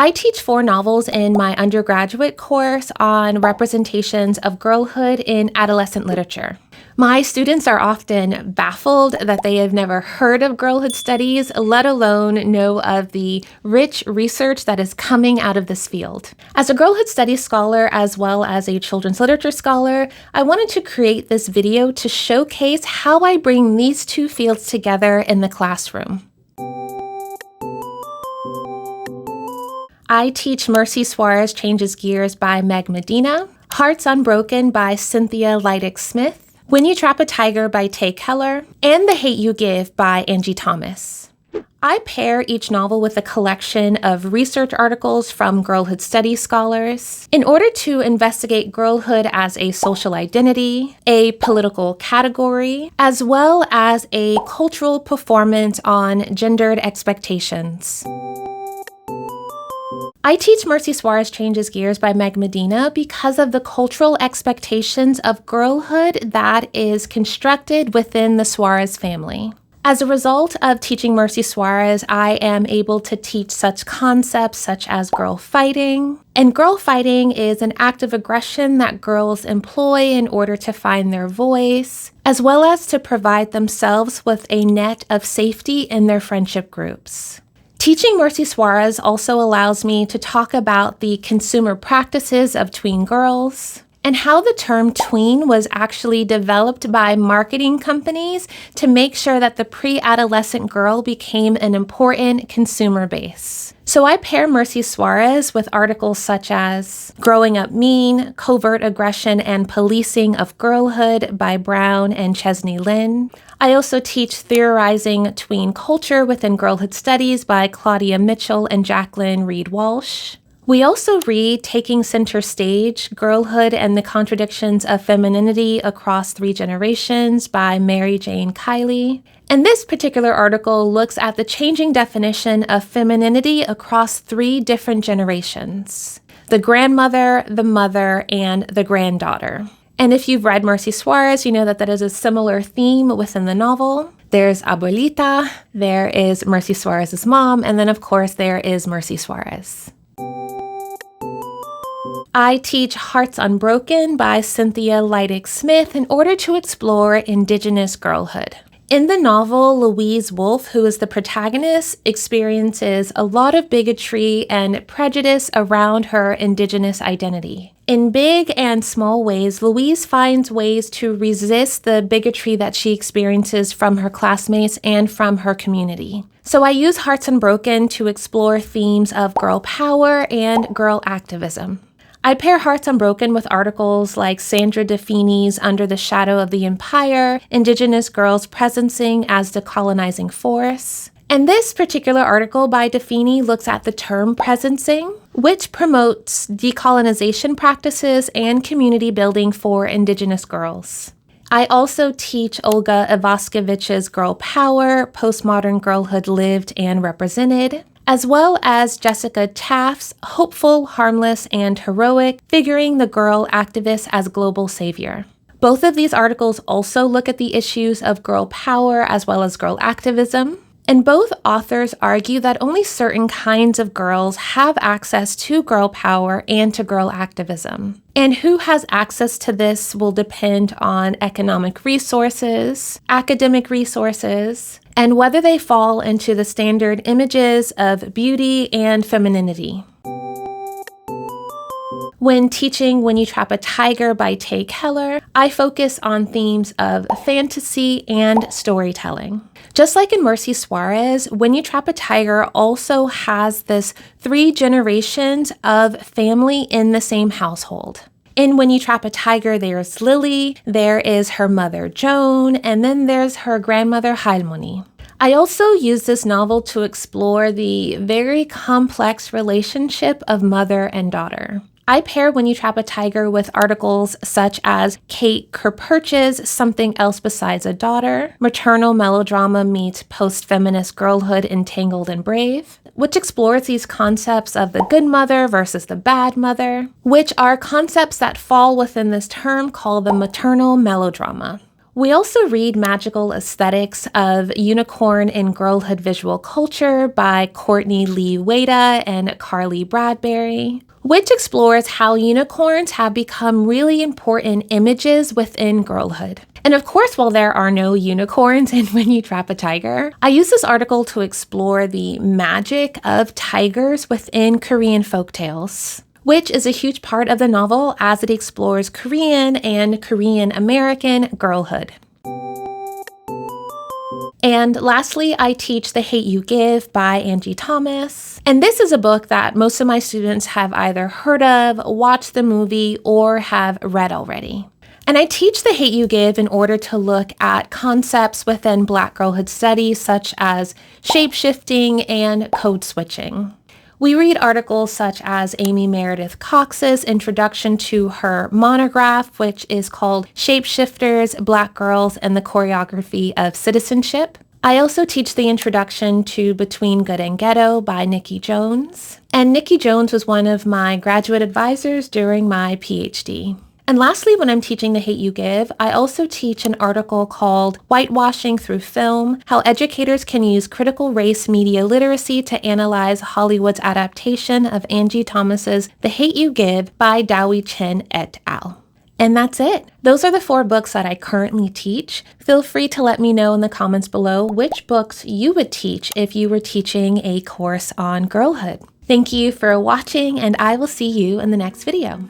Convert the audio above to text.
I teach 4 novels in my undergraduate course on representations of girlhood in adolescent literature. My students are often baffled that they have never heard of girlhood studies, let alone know of the rich research that is coming out of this field. As a girlhood studies scholar, as well as a children's literature scholar, I wanted to create this video to showcase how I bring these two fields together in the classroom. I teach Merci Suárez Changes Gears by Medina, Hearts Unbroken by Cynthia Leitich, When You Trap a Tiger by Keller, and The Hate You Give by Angie Thomas. I pair each novel with a collection of research articles from girlhood studies scholars in order to investigate girlhood as a social identity, a political category, as well as a cultural performance on gendered expectations. I teach Merci Suárez Changes Gears by Medina because of the cultural expectations of girlhood that is constructed within the Suárez family. As a result of teaching Merci Suárez, I am able to teach such concepts such as girl fighting. And girl fighting is an act of aggression that girls employ in order to find their voice, as well as to provide themselves with a net of safety in their friendship groups. Teaching Merci Suárez also allows me to talk about the consumer practices of tween girls and how the term tween was actually developed by marketing companies to make sure that the pre-adolescent girl became an important consumer base. So I pair Merci Suárez with articles such as Growing Up Mean, Covert Aggression and Policing of Girlhood by Brown and Chesney-Lind. I also teach Theorizing Tween Culture within Girlhood Studies by Claudia, Mikel, and Jacqueline Reid-Walsh. We also read Taking Center Stage, Girlhood and the Contradictions of Femininity Across 3 Generations by Mary Jane Kehily. And this particular article looks at the changing definition of femininity across 3 different generations: the grandmother, the mother, and the granddaughter. And if you've read Merci Suárez, you know that is a similar theme within the novel. There's Abuelita, there is Merci Suárez's mom, and then of course there is Merci Suárez. I teach Hearts Unbroken by Cynthia Leitich in order to explore Indigenous girlhood. In the novel, Louise Wolfe, who is the protagonist, experiences a lot of bigotry and prejudice around her Indigenous identity. In big and small ways, Louise finds ways to resist the bigotry that she experiences from her classmates and from her community. So I use Hearts Unbroken to explore themes of girl power and girl activism. I pair Hearts Unbroken with articles like Sandra Finney's Under the Shadow of the Empire, Indigenous Girls Presencing as Decolonizing Force. And this particular article by Finney looks at the term presencing, which promotes decolonization practices and community building for Indigenous girls. I also teach Olga Ivaskevich's Girl Power, Postmodern Girlhood Lived and Represented, as well as Jessica Taft's Hopeful, Harmless, and Heroic, Figuring the Girl Activist as Global Savior. Both of these articles also look at the issues of girl power as well as girl activism. And both authors argue that only certain kinds of girls have access to girl power and to girl activism. And who has access to this will depend on economic resources, academic resources, and whether they fall into the standard images of beauty and femininity. When teaching When You Trap a Tiger by Keller, I focus on themes of fantasy and storytelling. Just like in Merci Suárez, When You Trap a Tiger also has this 3 generations of family in the same household. In When You Trap a Tiger, there's Lily, there is her mother Joan, and then there's her grandmother Halmoni. I also use this novel to explore the very complex relationship of mother and daughter. I pair When You Trap a Tiger with articles such as Kate Kirkpatrick's Something Else Besides a Daughter, maternal melodrama meets post-feminist girlhood entangled and brave, which explores these concepts of the good mother versus the bad mother, which are concepts that fall within this term called the maternal melodrama. We also read Magical Aesthetics of Unicorn in Girlhood Visual Culture by Courtney Lee Wada and Carly Bradbury, which explores how unicorns have become really important images within girlhood. And of course, while there are no unicorns in When You Trap a Tiger, I use this article to explore the magic of tigers within Korean folktales, which is a huge part of the novel as it explores Korean and Korean American girlhood. And lastly, I teach The Hate You Give by Angie Thomas. And this is a book that most of my students have either heard of, watched the movie, or have read already. And I teach The Hate You Give in order to look at concepts within Black girlhood studies such as shape-shifting and code switching. We read articles such as Amy Meredith Cox's introduction to her monograph, which is called Shapeshifters, Black Girls, and the Choreography of Citizenship. I also teach the introduction to Between Good and Ghetto by Nikki Jones. And Nikki Jones was one of my graduate advisors during my PhD. And lastly, when I'm teaching The Hate You Give, I also teach an article called Whitewashing Through Film, How Educators Can Use Critical Race Media Literacy to Analyze Hollywood's Adaptation of Angie Thomas's The Hate You Give by Dowie Chen et al. And that's it. Those are the 4 books that I currently teach. Feel free to let me know in the comments below which books you would teach if you were teaching a course on girlhood. Thank you for watching, and I will see you in the next video.